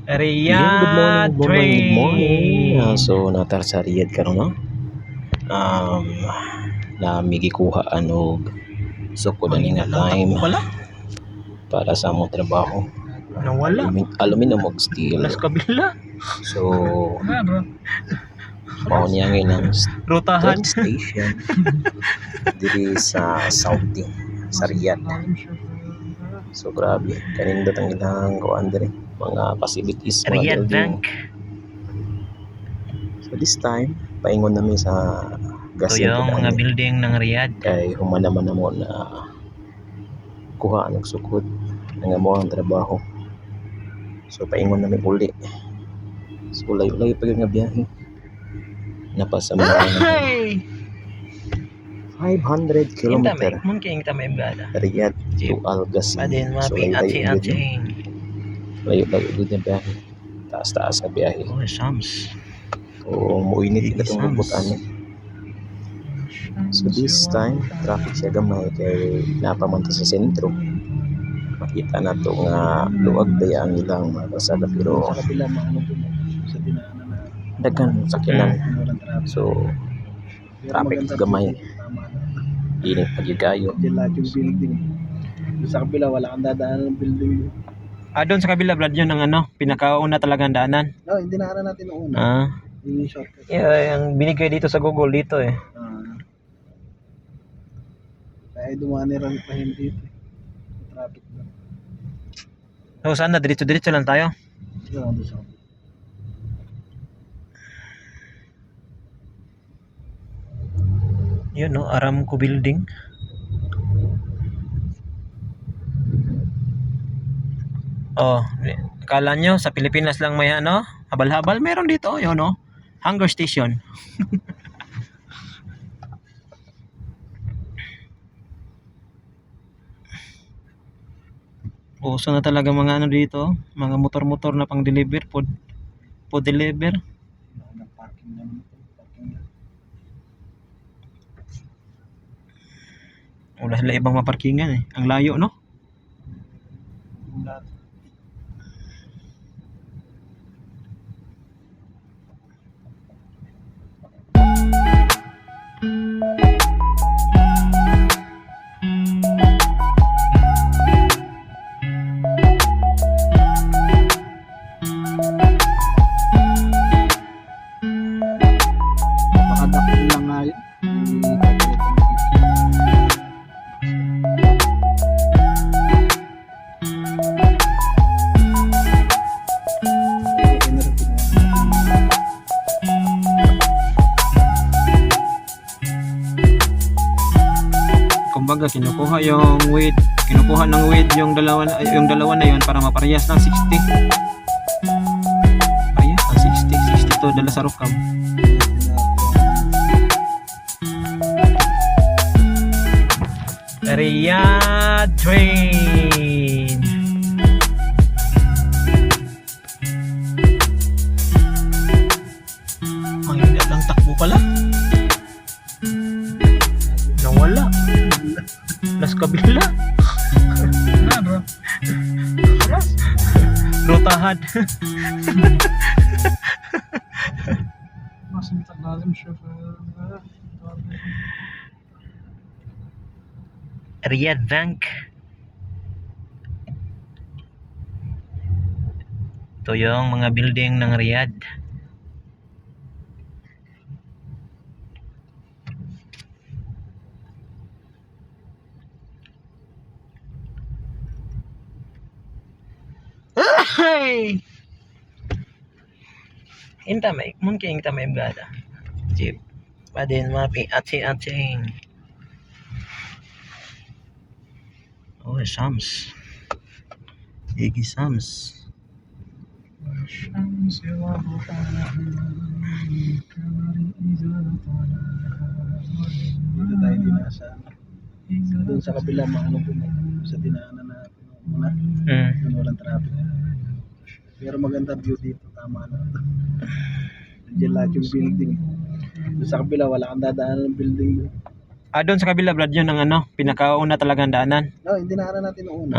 Riyadh Good morning. train. So natar sa Riyadh karon no. Na migikuha og sukod ani nga time Pala? para sa among trabaho. Nawala. Aluminum og steel. Las kabila. So mao niya ng Rutahan. train station diri sa Saudi sa Riyadh. So grabe, kanindot ang ilang kuan diri, mga facilities, mga Riyadh building. Bank. So this time, paingon namin sa Ito Gasin yung mga Pudani. building ng Riyadh. Kay humanaman na mo na kuha ang sukod ng mo ang trabaho. So paingon namin uli. So layo-layo pa yung nga biyahe. Napasa mo Ay! 500 kilometer. Mungkin kita may brada. Riyadh to Al Gasin. Padin So mapi layo-layo ating. layo-layo din yung biyahe. Taas-taas ang biyahe. Oh, Shams. So muinit na itong bubutan. So this time, traffic siya gamay kay napamunta sa sentro. Makita na to nga luwag daya ang ilang mga kasada pero dagan sakinan. So traffic gamay. Init pagigayo. Lahat yung building. Sa kabila wala kang dadaanan ng building. Doon sa kabila brad yun ng pinakauna talagang daanan. No, hindi na natin noon. Yung shortcut. Yeah, yung binigay dito sa Google dito eh. Kaya dumani rin pa hindi dito. Traffic na. So saan na? Diretso-diretso lang tayo. Sige lang doon sa Yun no, Aramco building. Oh, akala nyo sa Pilipinas lang may habal-habal, meron dito, yun no. Hunger station. Uso na talaga mga dito, mga motor-motor na pang deliver, food deliver. parking naman. Wala sila ibang maparkingan eh. Ang layo no? Makadakil lang nga yun. Kumbaga kinukuha yung weight, kinukuha ng weight yung dalawa na yun para maparehas ng 60. Parehas ng 60 to dala sa Rukam. Riyadh train. Mahina lang takbo pala. Nawala. Las kabila. Bro. Rutahan. Riyadh Bank. Ito yung mga building ng Riyadh. Hey! Mungkin kita may brada. Jeep. Padin mapi ating. Oh, Shams. Igi Shams. Dito tayo dinasa. Doon sa kabila sa dinaanan natin. Doon walang traffic. Pero maganda view dito. Tama na. Nandiyan lahat yung building. Doon sa kabila wala kang dadaanan ng building. Doon sa kabila brad yun ng pinakauna talagang daanan. No, hindi na natin noon.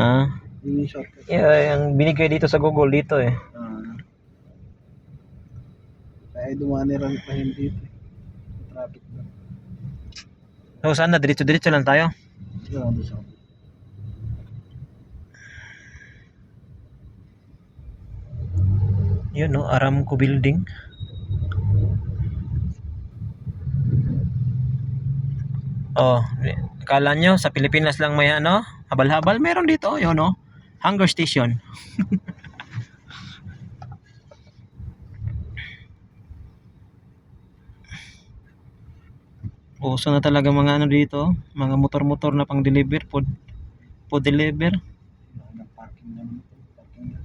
Yung shortcut. Yeah, yung binigay dito sa Google dito eh. Ay dumani rin pa hindi dito. Traffic na. So saan na? Diretso-diretso lang tayo. Siguro doon sa Yun no, Aramco Building. Oh, kala nyo sa Pilipinas lang may ano, habal-habal, meron dito, yun no, hunger station. Uso na talaga mga ano dito, mga motor-motor na pang deliver, food deliver. parking naman ito. Parking na.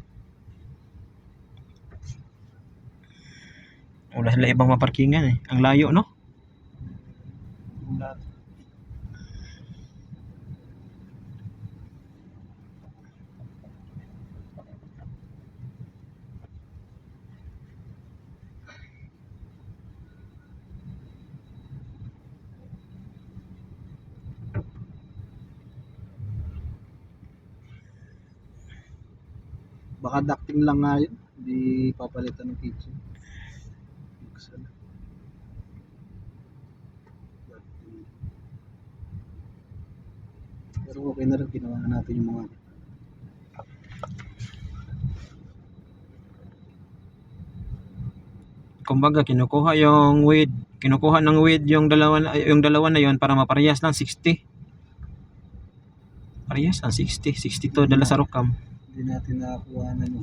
Wala sila ibang maparkingan eh, ang layo no. Yung lahat. Baka ducting lang nga yun. Hindi papalitan ng kitchen. Buksan. Ducting. Pero okay na rin. Ginawa na natin yung mga Kumbaga kinukuha yung weed, kinukuha ng weed yung dalawa na yon para maparehas ng 60. Parehas ng 60 to dala sa Rocam. hindi natin nakakuha na yung